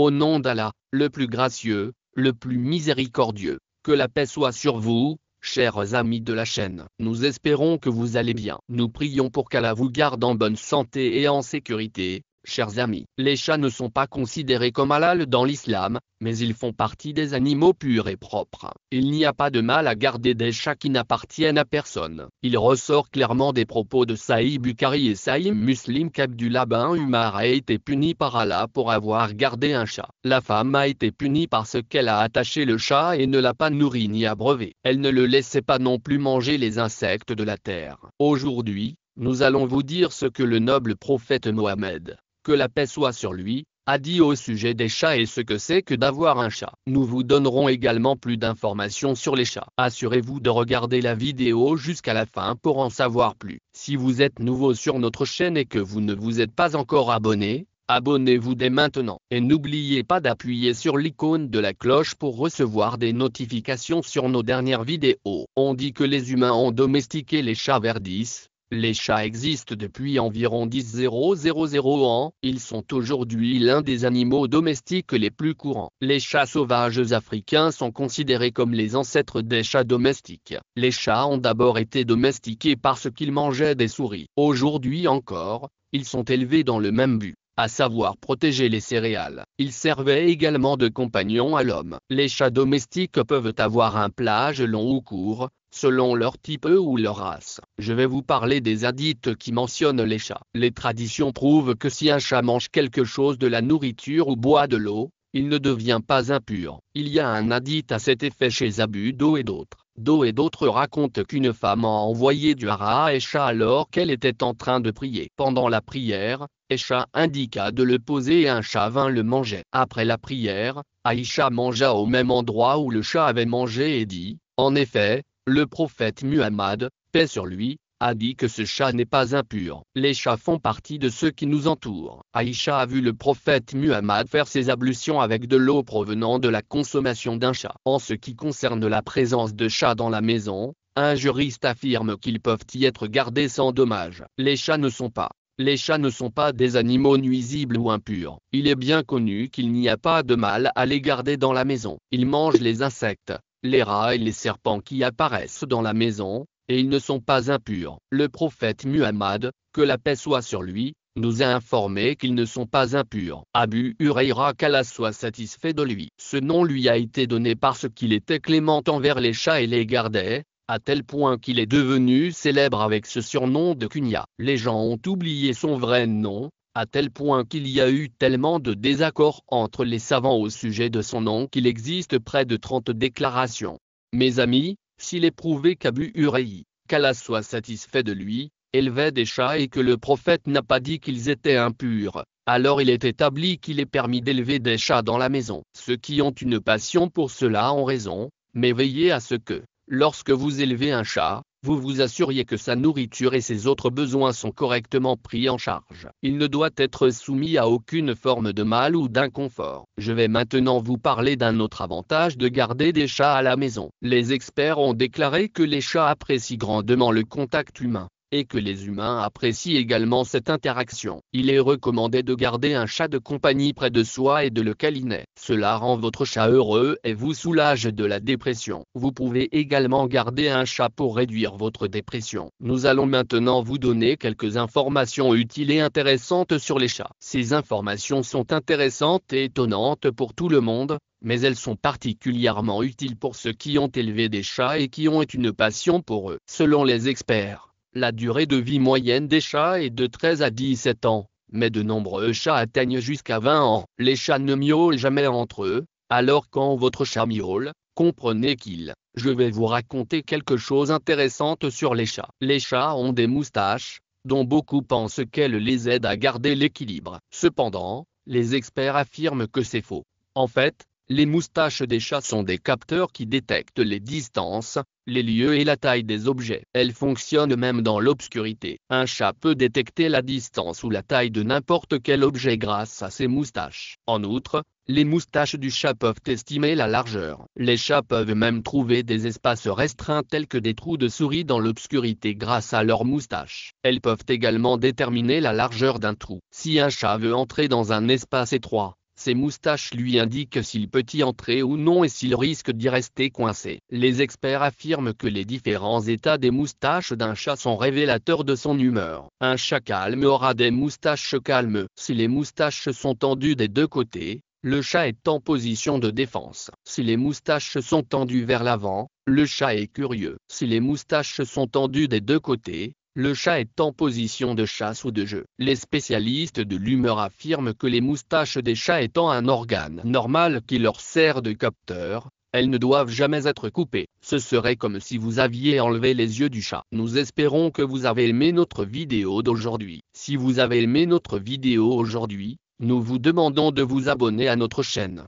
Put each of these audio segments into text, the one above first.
Au nom d'Allah, le plus gracieux, le plus miséricordieux, que la paix soit sur vous, chers amis de la chaîne. Nous espérons que vous allez bien. Nous prions pour qu'Allah vous garde en bonne santé et en sécurité. Chers amis, les chats ne sont pas considérés comme halal dans l'islam, mais ils font partie des animaux purs et propres. Il n'y a pas de mal à garder des chats qui n'appartiennent à personne. Il ressort clairement des propos de Sahih Bukhari et Sahih Muslim qu'Abdullah bin Umar a été puni par Allah pour avoir gardé un chat. La femme a été punie parce qu'elle a attaché le chat et ne l'a pas nourri ni abreuvé. Elle ne le laissait pas non plus manger les insectes de la terre. Aujourd'hui, nous allons vous dire ce que le noble prophète Mohammed, que la paix soit sur lui, a dit au sujet des chats et ce que c'est que d'avoir un chat. Nous vous donnerons également plus d'informations sur les chats. Assurez-vous de regarder la vidéo jusqu'à la fin pour en savoir plus. Si vous êtes nouveau sur notre chaîne et que vous ne vous êtes pas encore abonné, abonnez-vous dès maintenant. Et n'oubliez pas d'appuyer sur l'icône de la cloche pour recevoir des notifications sur nos dernières vidéos. On dit que les humains ont domestiqué les chats vers 10. Les chats existent depuis environ 10 000 ans, ils sont aujourd'hui l'un des animaux domestiques les plus courants. Les chats sauvages africains sont considérés comme les ancêtres des chats domestiques. Les chats ont d'abord été domestiqués parce qu'ils mangeaient des souris. Aujourd'hui encore, ils sont élevés dans le même but, à savoir protéger les céréales. Ils servaient également de compagnons à l'homme. Les chats domestiques peuvent avoir un pelage long ou court, selon leur type ou leur race. Je vais vous parler des hadiths qui mentionnent les chats. Les traditions prouvent que si un chat mange quelque chose de la nourriture ou boit de l'eau, il ne devient pas impur. Il y a un hadith à cet effet chez Abu Do et d'autres. Do et d'autres racontent qu'une femme a envoyé du hara à Aïcha alors qu'elle était en train de prier. Pendant la prière, Aïcha indiqua de le poser et un chat vint le manger. Après la prière, Aïcha mangea au même endroit où le chat avait mangé et dit, en effet, le prophète Muhammad, paix sur lui, a dit que ce chat n'est pas impur. Les chats font partie de ceux qui nous entourent. Aïcha a vu le prophète Muhammad faire ses ablutions avec de l'eau provenant de la consommation d'un chat. En ce qui concerne la présence de chats dans la maison, un juriste affirme qu'ils peuvent y être gardés sans dommage. Les chats ne sont pas des animaux nuisibles ou impurs. Il est bien connu qu'il n'y a pas de mal à les garder dans la maison. Ils mangent les insectes, les rats et les serpents qui apparaissent dans la maison, et ils ne sont pas impurs. Le prophète Muhammad, que la paix soit sur lui, nous a informé qu'ils ne sont pas impurs. Abu Hurayra qu'Allah soit satisfait de lui. Ce nom lui a été donné parce qu'il était clément envers les chats et les gardait, à tel point qu'il est devenu célèbre avec ce surnom de kunya. Les gens ont oublié son vrai nom, à tel point qu'il y a eu tellement de désaccords entre les savants au sujet de son nom qu'il existe près de 30 déclarations. Mes amis, s'il est prouvé qu'Abu Hurayra, qu'Allah soit satisfait de lui, élevait des chats et que le prophète n'a pas dit qu'ils étaient impurs, alors il est établi qu'il est permis d'élever des chats dans la maison. Ceux qui ont une passion pour cela ont raison, mais veillez à ce que, lorsque vous élevez un chat, vous vous assuriez que sa nourriture et ses autres besoins sont correctement pris en charge. Il ne doit être soumis à aucune forme de mal ou d'inconfort. Je vais maintenant vous parler d'un autre avantage de garder des chats à la maison. Les experts ont déclaré que les chats apprécient grandement le contact humain, et que les humains apprécient également cette interaction. Il est recommandé de garder un chat de compagnie près de soi et de le câliner. Cela rend votre chat heureux et vous soulage de la dépression. Vous pouvez également garder un chat pour réduire votre dépression. Nous allons maintenant vous donner quelques informations utiles et intéressantes sur les chats. Ces informations sont intéressantes et étonnantes pour tout le monde, mais elles sont particulièrement utiles pour ceux qui ont élevé des chats et qui ont une passion pour eux. Selon les experts, la durée de vie moyenne des chats est de 13 à 17 ans, mais de nombreux chats atteignent jusqu'à 20 ans. Les chats ne miaulent jamais entre eux, alors quand votre chat miaule, comprenez qu'il. Je vais vous raconter quelque chose d'intéressant sur les chats. Les chats ont des moustaches, dont beaucoup pensent qu'elles les aident à garder l'équilibre. Cependant, les experts affirment que c'est faux. En fait, les moustaches des chats sont des capteurs qui détectent les distances, les lieux et la taille des objets. Elles fonctionnent même dans l'obscurité. Un chat peut détecter la distance ou la taille de n'importe quel objet grâce à ses moustaches. En outre, les moustaches du chat peuvent estimer la largeur. Les chats peuvent même trouver des espaces restreints tels que des trous de souris dans l'obscurité grâce à leurs moustaches. Elles peuvent également déterminer la largeur d'un trou. Si un chat veut entrer dans un espace étroit, Ses moustaches lui indiquent s'il peut y entrer ou non et s'il risque d'y rester coincé. Les experts affirment que les différents états des moustaches d'un chat sont révélateurs de son humeur. Un chat calme aura des moustaches calmes. Si les moustaches sont tendues des deux côtés, le chat est en position de défense. Si les moustaches sont tendues vers l'avant, le chat est curieux. Si les moustaches sont tendues des deux côtés, le chat est en position de chasse ou de jeu. Les spécialistes de l'humeur affirment que les moustaches des chats étant un organe normal qui leur sert de capteur, elles ne doivent jamais être coupées. Ce serait comme si vous aviez enlevé les yeux du chat. Nous espérons que vous avez aimé notre vidéo d'aujourd'hui. Si vous avez aimé notre vidéo aujourd'hui, nous vous demandons de vous abonner à notre chaîne.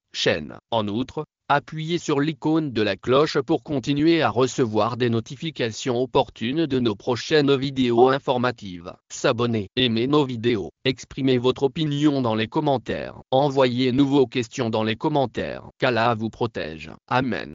En outre, appuyez sur l'icône de la cloche pour continuer à recevoir des notifications opportunes de nos prochaines vidéos informatives. S'abonner, aimez nos vidéos, exprimez votre opinion dans les commentaires. Envoyez-nous vos questions dans les commentaires. Qu'Allah vous protège. Amen.